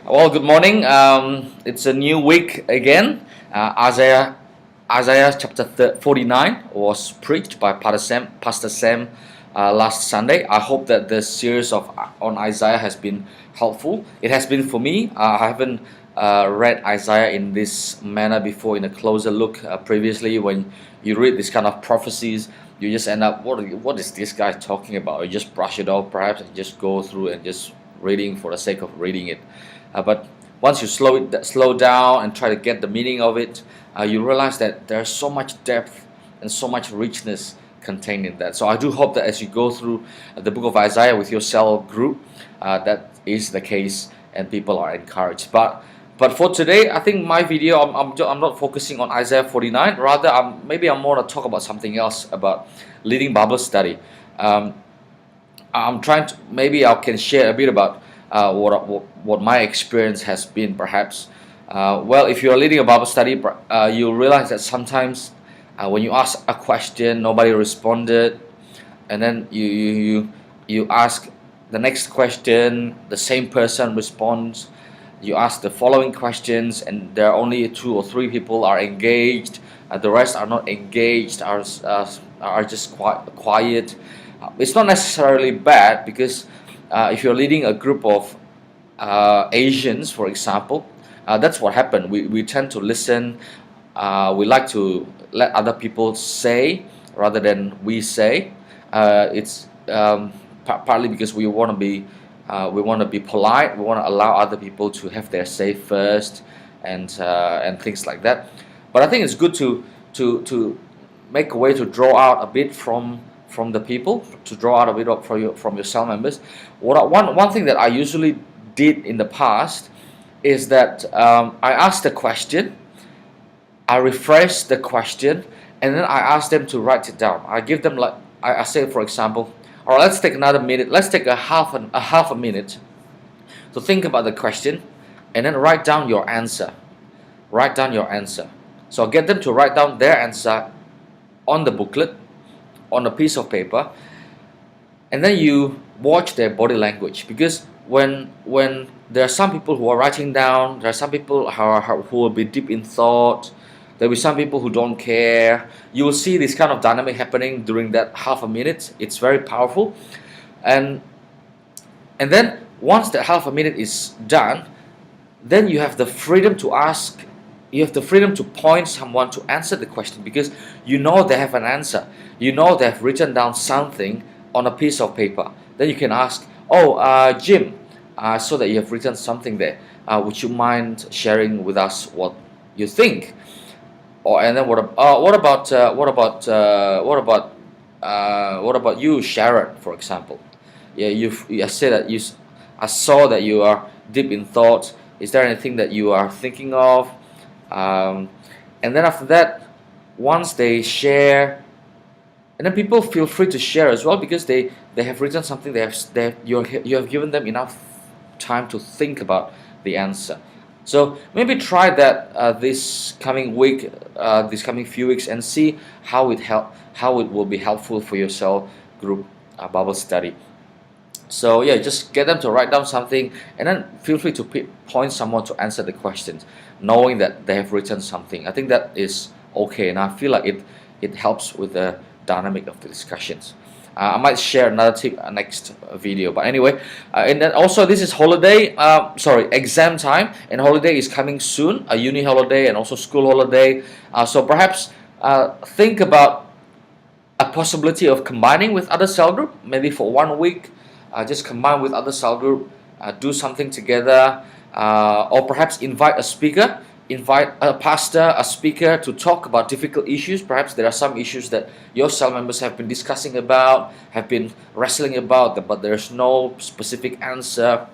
Well, good morning. It's a new week again. Isaiah chapter 49 was preached by Pastor Sam last Sunday. I hope that the series on Isaiah has been helpful. It has been for me. I haven't read Isaiah in this manner before in a closer look. Previously, when you read this kind of prophecies, you just end up, what is this guy talking about? You just brush it off, perhaps, and just go through and just reading for the sake of reading it. But once you slow down and try to get the meaning of it, you realize that there's so much depth and so much richness contained in that. So I do hope that as you go through the book of Isaiah with your cell group, that is the case and people are encouraged. But for today, I think my video, I'm not focusing on Isaiah 49. Rather, maybe I'm more to talk about something else, about leading Bible study. I'm trying to, maybe I can share a bit about what my experience has been, perhaps. Well, if you're leading a Bible study, you'll realize that sometimes when you ask a question, nobody responded, and then you ask the next question, the same person responds. You ask the following questions, and there are only 2 or 3 people are engaged. The rest are not engaged, are just quiet. It's not necessarily bad, because if you're leading a group of Asians, for example, that's what happened. We tend to listen. We like to let other people say rather than we say. It's partly because we want to be polite. We want to allow other people to have their say first, and things like that. But I think it's good to make a way to draw out a bit from the people, to draw out a bit from your cell members. One thing that I usually did in the past is that I asked the question, I rephrase the question, and then I ask them to write it down. I give them, like, I say, for example, or let's take another minute. Let's take a half a minute to think about the question, and then write down your answer. Write down your answer. So I get them to write down their answer on the booklet, on a piece of paper, and then you watch their body language. Because when there are some people who are writing down, there are some people who will be deep in thought, there will be some people who don't care. You will see this kind of dynamic happening during that half a minute. It's very powerful. And then once that half a minute is done, then you have the freedom to ask, you have the freedom to point someone to answer the question, because you know they have an answer. You know they have written down something on a piece of paper. Then you can ask, Jim, I saw that you have written something there. Would you mind sharing with us what you think? And then what about you, Sharon, for example? Yeah, I said that I saw that you are deep in thought. Is there anything that you are thinking of? And then after that, once they share, and then people feel free to share as well, because they have written something. You have given them enough time to think about the answer. So maybe try that this coming week, this coming few weeks, and see how it will be helpful for your cell group Bible study. So yeah, just get them to write down something, and then feel free to point someone to answer the questions, knowing that they have written something. I think that is okay, and I feel like it helps with the dynamic of the discussions. I might share another tip next video, but anyway, and then also this is exam time, and holiday is coming soon, a uni holiday and also school holiday. So perhaps think about a possibility of combining with other cell group, maybe for 1 week. Just combine with other cell group, do something together, or perhaps invite a speaker, invite a pastor, a speaker to talk about difficult issues. Perhaps there are some issues that your cell members have been discussing about, have been wrestling about, but there's no specific answer.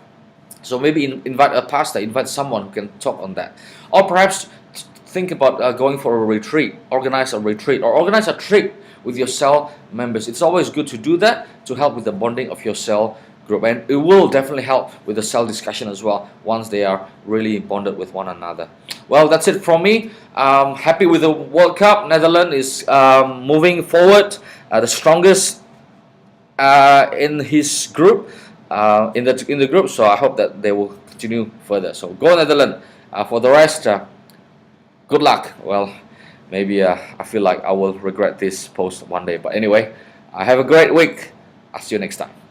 So maybe invite a pastor, invite someone who can talk on that. Or perhaps think about going for a retreat, organize a retreat, or organize a trip with your cell members. It's always good to do that, to help with the bonding of your cell group, and it will definitely help with the cell discussion as well once they are really bonded with one another. Well, that's it from me. Happy with the World Cup. Netherlands is moving forward, the strongest in his group, in the group. So I hope that they will continue further. So go Netherlands. For the rest, good luck. Well, maybe I feel like I will regret this post one day. But anyway, have a great week. I'll see you next time.